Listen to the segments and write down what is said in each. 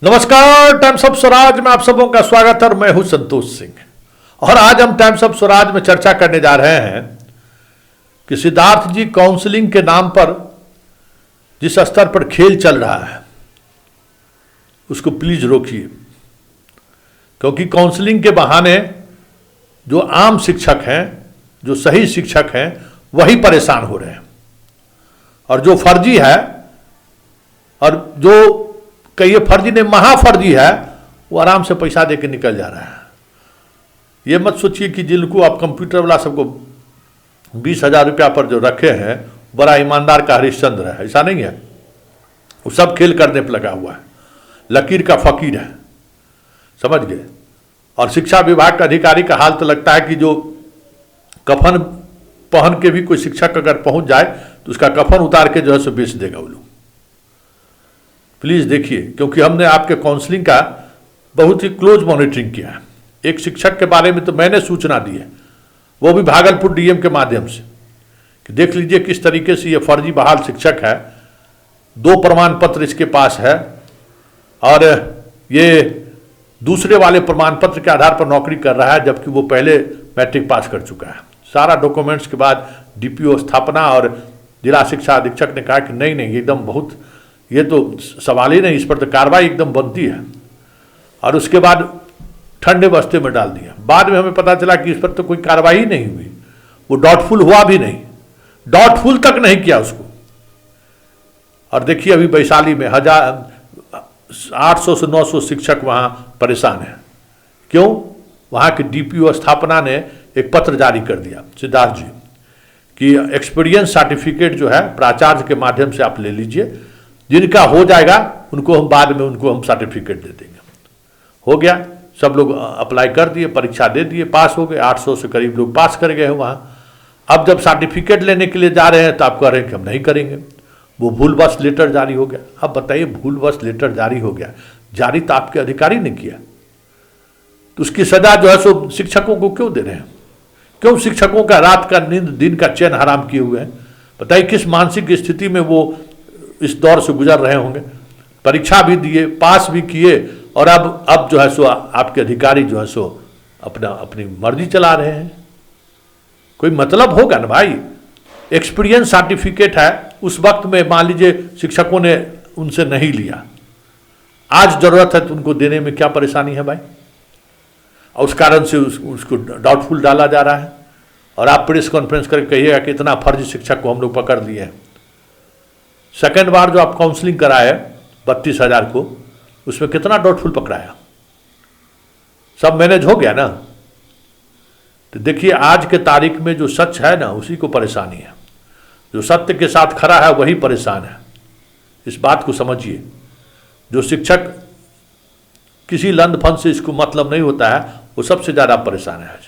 नमस्कार, times of Swaraj में आप सबों का स्वागत है और मैं हूं संतोष सिंह। और आज हम टाइम्स ऑफ स्वराज में चर्चा करने जा रहे हैं कि सिद्धार्थ जी काउंसलिंग के नाम पर जिस स्तर पर खेल चल रहा है उसको प्लीज रोकिए, क्योंकि काउंसलिंग के बहाने जो आम शिक्षक हैं, जो सही शिक्षक हैं, वही परेशान हो रहे हैं और जो फर्जी है और जो कई फर्जी ने महाफर्जी है वो आराम से पैसा देके निकल जा रहा है। ये मत सोचिए कि जिनको आप कंप्यूटर वाला सबको 20,000 रुपया पर जो रखे हैं बड़ा ईमानदार का हरिश्चंद्र है, ऐसा नहीं है। वो सब खेल करने पर लगा हुआ है, लकीर का फकीर है, समझ गए। और शिक्षा विभाग का अधिकारी का हाल तो लगता है कि जो कफन पहन के भी कोई शिक्षक अगर पहुंच जाए तो उसका कफन उतार के जो है सो बेच देगा वो लोग। प्लीज़ देखिए, क्योंकि हमने आपके काउंसलिंग का बहुत ही क्लोज मॉनिटरिंग किया है। एक शिक्षक के बारे में तो मैंने सूचना दी है, वो भी भागलपुर डीएम के माध्यम से, कि देख लीजिए किस तरीके से ये फर्जी बहाल शिक्षक है। 2 प्रमाण पत्र इसके पास है और ये दूसरे वाले प्रमाण पत्र के आधार पर नौकरी कर रहा है, जबकि वो पहले मैट्रिक पास कर चुका है। सारा डॉक्यूमेंट्स के बाद डीपीओ स्थापना और जिला शिक्षा अधीक्षक ने कहा कि नहीं एकदम बहुत, ये तो सवाल ही नहीं, इस पर तो कार्रवाई एकदम बनती है। और उसके बाद ठंडे बस्ते में डाल दिया। बाद में हमें पता चला कि इस पर तो कोई कार्रवाई ही नहीं हुई, वो डाउटफुल हुआ भी नहीं, डाउटफुल तक नहीं किया उसको। और देखिए अभी वैशाली में 800 से 900 शिक्षक वहाँ परेशान हैं। क्यों? वहाँ की डीपीओ स्थापना ने एक पत्र जारी कर दिया सिद्धार्थ जी कि एक्सपीरियंस सर्टिफिकेट जो है प्राचार्य के माध्यम से आप ले लीजिए, जिनका हो जाएगा उनको हम बाद में उनको हम सर्टिफिकेट दे देंगे। हो गया, सब लोग अप्लाई कर दिए, परीक्षा दे दिए, पास हो गए। 800 से करीब लोग पास कर गए हैं वहाँ। अब जब सर्टिफिकेट लेने के लिए जा रहे हैं तो आप कह रहे हैं कि हम नहीं करेंगे, वो भूलवश लेटर जारी हो गया। अब बताइए, भूलवश लेटर जारी हो गया, जारी तो आपके अधिकारी ने किया, तो उसकी सजा जो है सो शिक्षकों को क्यों दे रहे हैं? क्यों शिक्षकों का रात का नींद दिन का चैन हराम किए हुए हैं? बताइए किस मानसिक स्थिति में वो इस दौर से गुजर रहे होंगे। परीक्षा भी दिए, पास भी किए और अब जो है सो आपके अधिकारी जो है सो अपनी मर्जी चला रहे हैं। कोई मतलब होगा ना भाई। एक्सपीरियंस सर्टिफिकेट है, उस वक्त में मान लीजिए शिक्षकों ने उनसे नहीं लिया, आज जरूरत है तो उनको देने में क्या परेशानी है भाई? और उस कारण से उसको डाउटफुल डाला जा रहा है। और आप प्रेस कॉन्फ्रेंस करके कहिएगा कि इतना फर्जी शिक्षक को हम लोग पकड़ लिए हैं। सेकेंड बार जो आप काउंसलिंग कराए 32,000 को, उसमें कितना डाउटफुल पकड़ाया? सब मैनेज हो गया ना? तो देखिए आज के तारीख में जो सच है ना, उसी को परेशानी है। जो सत्य के साथ खड़ा है वही परेशान है। इस बात को समझिए। जो शिक्षक किसी लंद फंद से इसको मतलब नहीं होता है, वो सबसे ज़्यादा परेशान है।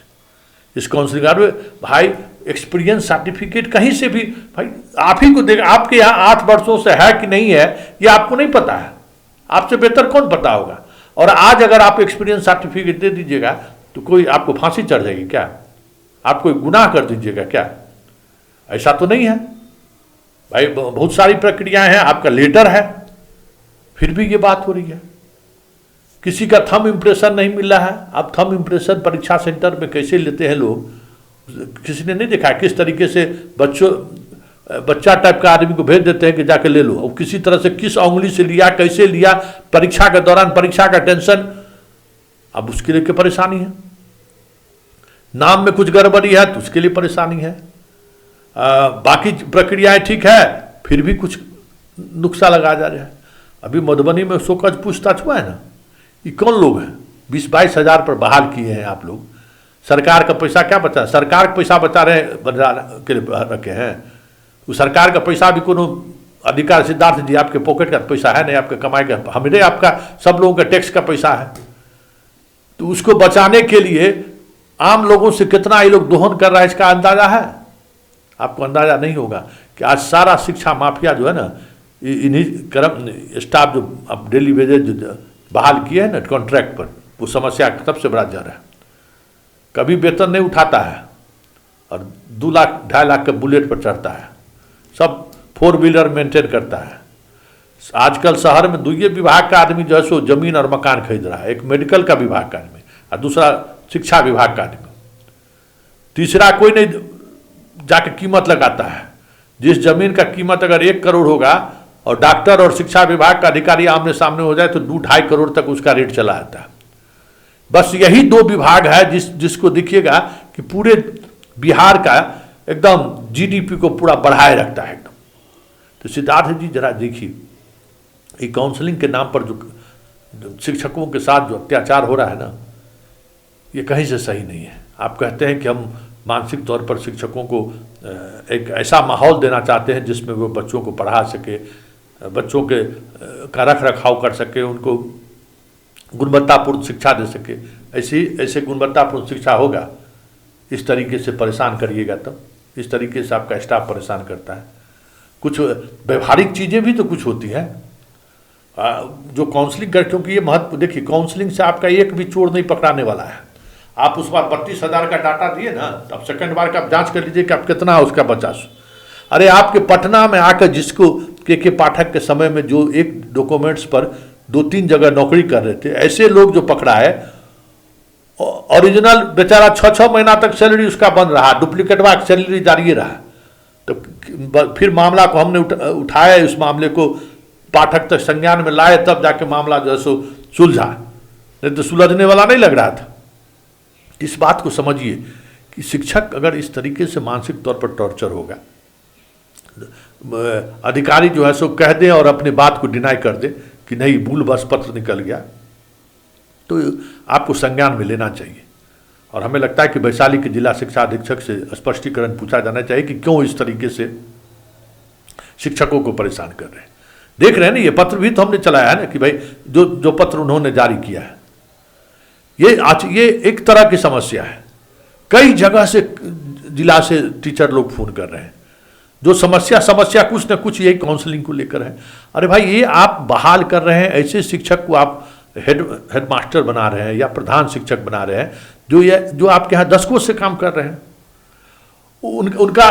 इस काउंसलिंग में भाई एक्सपीरियंस सर्टिफिकेट कहीं से भी, भाई आप ही को देख, आपके यहाँ 8 वर्षों से है कि नहीं है ये आपको नहीं पता है, आपसे बेहतर कौन पता होगा। और आज अगर आप एक्सपीरियंस सर्टिफिकेट दे दीजिएगा तो कोई आपको फांसी चढ़ जाएगी क्या? आप कोई गुनाह कर दीजिएगा क्या? ऐसा तो नहीं है भाई। बहुत सारी प्रक्रियाएं हैं, आपका लेटर है, फिर भी ये बात हो रही है। किसी का थंब इम्प्रेशन नहीं मिल रहा है। आप थंब इम्प्रेशन परीक्षा सेंटर में कैसे लेते हैं लोग, किसी ने नहीं देखा किस तरीके से बच्चा टाइप का आदमी को भेज देते हैं कि जाके ले लो, और किसी तरह से किस उंगली से लिया, कैसे लिया, परीक्षा के दौरान परीक्षा का टेंशन। अब उसके लिए क्या परेशानी है? नाम में कुछ गड़बड़ी है तो उसके लिए परेशानी है। बाकी प्रक्रियाएं ठीक है, फिर भी कुछ नुक्सा लगा जा रहा है। अभी मधुबनी में शोकज पूछताछ हुआ है ना, ये कौन लोग हैं? 20-22 हज़ार पर बहाल किए हैं आप लोग। सरकार का पैसा क्या बचा? सरकार का पैसा बचा रहे के लिए रखे हैं। वो सरकार का पैसा भी कोनो अधिकार, सिद्धार्थ जी आपके पॉकेट का पैसा है नहीं, आपके कमाई का, हमारे आपका सब लोगों का टैक्स का पैसा है। तो उसको बचाने के लिए आम लोगों से कितना ये लोग दोहन कर रहा है, इसका अंदाजा है? आपको अंदाजा नहीं होगा कि आज सारा शिक्षा माफिया जो है ना, इन्हीं कर्म स्टाफ जो अब डेली वेजेज जो बहाल किए हैं ना कॉन्ट्रैक्ट पर, वो समस्या सबसे बड़ा जा रहा है। कभी वेतन नहीं उठाता है और 2 लाख 2.5 लाख के बुलेट पर चढ़ता है। सब 4 व्हीलर मेंटेन करता है, आजकल शहर में दुइये विभाग का आदमी जो है सो जमीन और मकान खरीद रहा है, एक मेडिकल का विभाग का आदमी और दूसरा शिक्षा विभाग का आदमी, तीसरा कोई नहीं जाके कीमत लगाता है। जिस जमीन का कीमत अगर 1 करोड़ होगा और डॉक्टर और शिक्षा विभाग का अधिकारी आमने सामने हो जाए तो 2-2.5 करोड़ तक उसका रेट चला जाता है। बस यही 2 विभाग है जिसको देखिएगा कि पूरे बिहार का एकदम जीडीपी को पूरा बढ़ाए रखता है एकदम। तो सिद्धार्थ जी जरा देखिए, ये काउंसलिंग के नाम पर जो शिक्षकों के साथ जो अत्याचार हो रहा है ना, ये कहीं से सही नहीं है। आप कहते हैं कि हम मानसिक तौर पर शिक्षकों को एक ऐसा माहौल देना चाहते हैं जिसमें वो बच्चों को पढ़ा सके, बच्चों के का रख रखाव कर सके, उनको गुणवत्तापूर्ण शिक्षा दे सके। ऐसे गुणवत्तापूर्ण शिक्षा होगा, इस तरीके से परेशान करिएगा तब, इस तरीके से आपका स्टाफ परेशान करता है। कुछ व्यवहारिक चीज़ें भी तो कुछ होती हैं जो काउंसलिंग कर, क्योंकि ये महत्व देखिए, काउंसलिंग से आपका एक भी चोर नहीं पकड़ाने वाला है। आप उस बार 32,000 का डाटा दिए ना, अब सेकंड बार का आप जांच कर लीजिए कि आप कितना है उसका 50। अरे आपके पटना में आकर जिसको के पाठक के समय में जो एक डॉक्यूमेंट्स पर 2-3 जगह नौकरी कर रहे थे, ऐसे लोग जो पकड़ा है, ओरिजिनल बेचारा 6-6 महीना तक सैलरी उसका बंद रहा, डुप्लीकेट वाक सैलरी जारी रहा। तो फिर मामला को हमने उठाया, उस मामले को पाठक तक संज्ञान में लाए, तब जाके मामला जो है सो सुलझा, नहीं तो सुलझने वाला नहीं लग रहा था। इस बात को समझिए कि शिक्षक अगर इस तरीके से मानसिक तौर पर टॉर्चर होगा, अधिकारी जो है सो कह दें और अपनी बात को डिनाई कर दे कि नहीं भूल बस पत्र निकल गया, तो आपको संज्ञान में लेना चाहिए। और हमें लगता है कि वैशाली के जिला शिक्षा अधीक्षक से स्पष्टीकरण पूछा जाना चाहिए कि क्यों इस तरीके से शिक्षकों को परेशान कर रहे हैं। देख रहे हैं ना, ये पत्र भी तो हमने चलाया है ना कि भाई जो पत्र उन्होंने जारी किया है, ये एक तरह की समस्या है। कई जगह से जिला से टीचर लोग फोन कर रहे हैं, जो समस्या कुछ न कुछ यही काउंसलिंग को लेकर है। अरे भाई, ये आप बहाल कर रहे हैं, ऐसे शिक्षक को आप हेडमास्टर बना रहे हैं या प्रधान शिक्षक बना रहे हैं जो आपके यहाँ दशकों से काम कर रहे हैं। उनका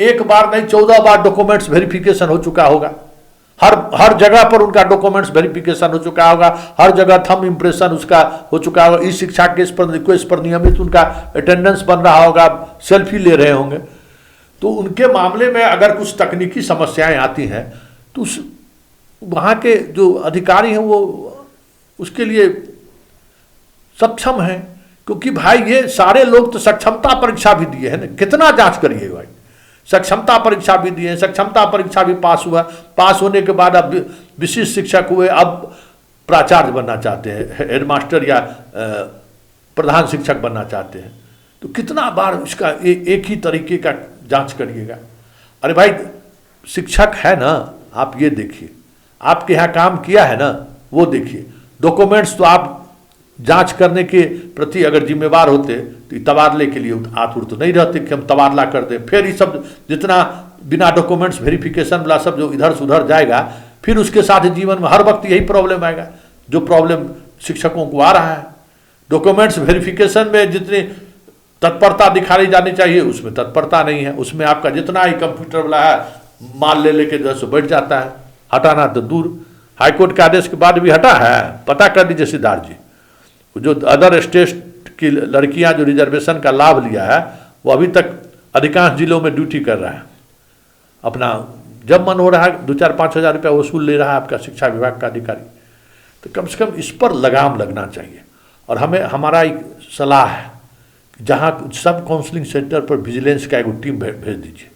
एक बार नहीं 14 बार डॉक्यूमेंट्स वेरिफिकेशन हो चुका होगा, हर जगह पर उनका डॉक्यूमेंट्स वेरिफिकेशन हो चुका होगा, हर जगह थंब इम्प्रेशन उसका हो चुका होगा, ई शिक्षा के रिक्वेस्ट पर नियमित उनका अटेंडेंस बन रहा होगा, सेल्फी ले रहे होंगे। तो उनके मामले में अगर कुछ तकनीकी समस्याएं आती हैं तो वहाँ के जो अधिकारी हैं वो उसके लिए सक्षम हैं, क्योंकि भाई ये सारे लोग तो सक्षमता परीक्षा भी दिए हैं ना, कितना जांच करिए भाई। सक्षमता परीक्षा भी दिए, सक्षमता परीक्षा भी पास हुआ, पास होने के बाद अब विशिष्ट शिक्षक हुए, अब प्राचार्य बनना चाहते हैं, हेडमास्टर या प्रधान शिक्षक बनना चाहते हैं। तो कितना बार इसका एक ही तरीके का जांच करिएगा। अरे भाई, शिक्षक है ना, आप ये देखिए, आपके यहाँ काम किया है ना वो देखिए। डॉक्यूमेंट्स तो आप जांच करने के प्रति अगर जिम्मेवार होते तो तबादले के लिए आतुर तो नहीं रहते कि हम तबादला कर दें। फिर ये सब जितना बिना डॉक्यूमेंट्स वेरिफिकेशन वाला सब जो इधर से उधर जाएगा, फिर उसके साथ जीवन में हर वक्त यही प्रॉब्लम आएगा जो प्रॉब्लम शिक्षकों को आ रहा है। डॉक्यूमेंट्स वेरिफिकेशन में जितनी तत्परता दिखाई जानी चाहिए उसमें तत्परता नहीं है, उसमें आपका जितना ही कंप्यूटर वाला है माल लेके जो है बैठ जाता है। हटाना तो दूर, हाईकोर्ट के आदेश के बाद भी हटा है। पता कर लीजिए सिद्धार्थ जी, जो अदर स्टेट की लड़कियां जो रिजर्वेशन का लाभ लिया है वो अभी तक अधिकांश जिलों में ड्यूटी कर रहा है, अपना जब मन हो रहा है 2-4-5 हज़ार रुपया वसूल ले रहा है आपका शिक्षा विभाग का अधिकारी। तो कम से कम इस पर लगाम लगना चाहिए। और हमारा एक सलाह है कि जहाँ सब काउंसलिंग सेंटर पर विजिलेंस का एक टीम भेज दीजिए,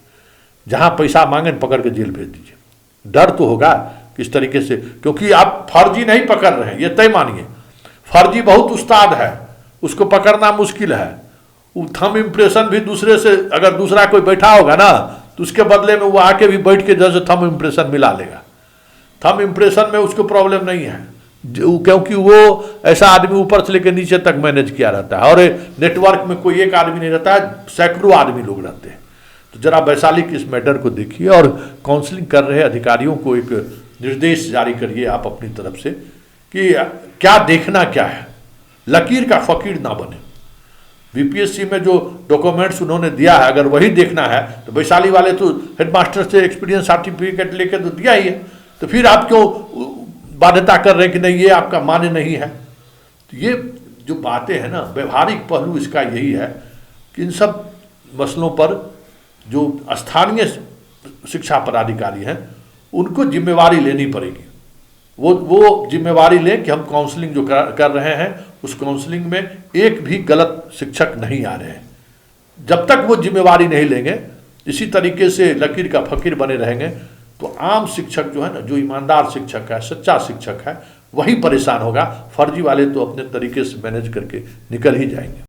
जहाँ पैसा मांगे पकड़ के जेल भेज दीजिए। डर तो होगा किस तरीके से, क्योंकि आप फर्जी नहीं पकड़ रहे हैं, ये तय मानिए। फर्जी बहुत उस्ताद है, उसको पकड़ना मुश्किल है। वो थंब इम्प्रेशन भी दूसरे से, अगर दूसरा कोई बैठा होगा ना तो उसके बदले में वो आके भी बैठ के जैसे थंब इम्प्रेशन मिला लेगा। थंब इम्प्रेशन में उसको प्रॉब्लम नहीं है, क्योंकि वो ऐसा आदमी ऊपर से लेकर नीचे तक मैनेज किया रहता है। और नेटवर्क में कोई एक आदमी नहीं रहता है, सैकड़ों आदमी लोग रहते हैं। तो जरा वैशाली की इस मैटर को देखिए और काउंसलिंग कर रहे अधिकारियों को एक निर्देश जारी करिए आप अपनी तरफ से कि क्या देखना क्या है, लकीर का फकीर ना बने। बीपीएससी में जो डॉक्यूमेंट्स उन्होंने दिया है अगर वही देखना है तो वैशाली वाले तो हेडमास्टर से एक्सपीरियंस सर्टिफिकेट लेकर तो दिया ही है, तो फिर आप क्यों बाध्यता कर रहे हैं कि नहीं ये आपका मान्य नहीं है। तो ये जो बातें हैं ना, व्यवहारिक पहलू इसका यही है कि इन सब मसलों पर जो स्थानीय शिक्षा पदाधिकारी हैं उनको जिम्मेवारी लेनी पड़ेगी। वो जिम्मेवारी लें कि हम काउंसलिंग जो कर रहे हैं उस काउंसलिंग में एक भी गलत शिक्षक नहीं आ रहे हैं। जब तक वो जिम्मेवारी नहीं लेंगे, इसी तरीके से लकीर का फकीर बने रहेंगे, तो आम शिक्षक जो है ना, जो ईमानदार शिक्षक है, सच्चा शिक्षक है, वही परेशान होगा। फर्जी वाले तो अपने तरीके से मैनेज करके निकल ही जाएंगे।